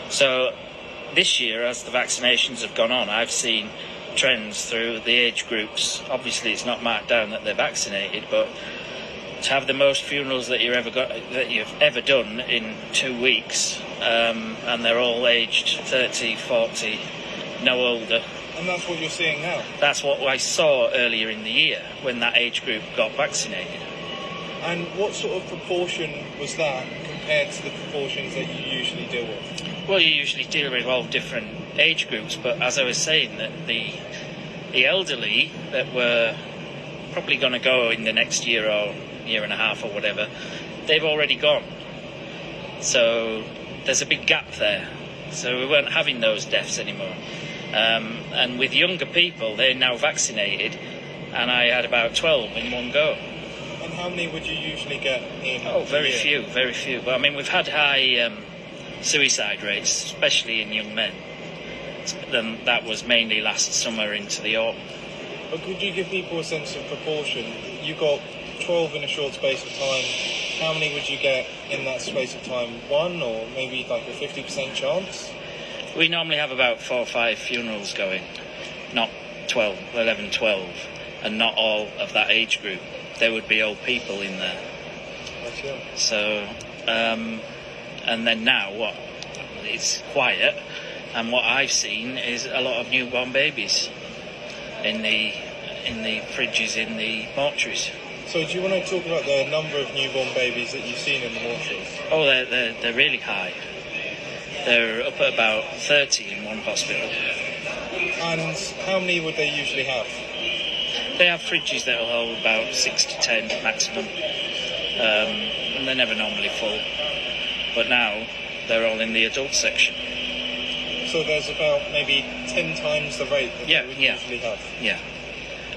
So this year, as the vaccinations have gone on, I've seen trends through the age groups. Obviously, it's not marked down that they're vaccinated, but to have the most funerals that you've ever done in 2 weeks, and they're all aged 30, 40, no older. And that's what you're seeing now? That's what I saw earlier in the year when that age group got vaccinated. And what sort of proportion was that compared to the proportions that you usually deal with? Well, you usually deal with all different age groups, but as I was saying, that the elderly that were probably going to go in the next year or year and a half or whatever, they've already gone. So there's a big gap there. So we weren't having those deaths anymore. And with younger people, they're now vaccinated, and I had about 12 in one go. And how many would you usually get in? Oh, very few. But I mean, we've had high suicide rates, especially in young men. Then that was mainly last summer into the autumn. But could you give people a sense of proportion? You got 12 in a short space of time. How many would you get in that space of time? One, or maybe like a 50% chance? We normally have about 4 or 5 funerals going, not 11, 12, and not all of that age group. There would be old people in there. That's it. So, and then now it's quiet, and what I've seen is a lot of newborn babies in the fridges in the mortuaries. So do you want to talk about the number of newborn babies that you've seen in the mortuaries? Oh, they're really high. They're up at about 30 in one hospital. And how many would they usually have? They have fridges that will hold about 6 to 10 maximum. And they're never normally full. But now they're all in the adult section. So there's about maybe 10 times the rate that they would usually have? Yeah.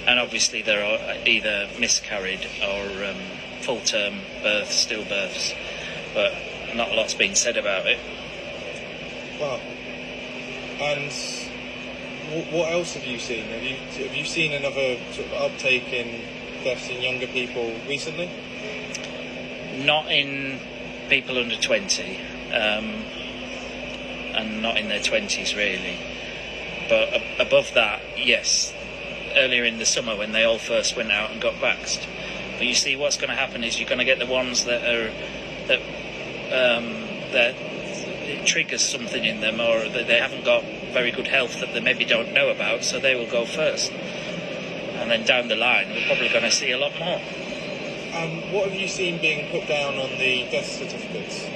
And obviously they're either miscarried or full-term births, stillbirths. But not a lot's been said about it. Wow. And what else have you seen? Have you seen another sort of uptake in deaths in younger people recently? Not in people under 20, and not in their 20s really. But above that, yes. Earlier in the summer when they all first went out and got vaxxed. But you see, what's going to happen is you're going to get the ones that it triggers something in them, or that they haven't got very good health that they maybe don't know about, so they will go first. And then down the line, we're probably going to see a lot more. What have you seen being put down on the death certificates?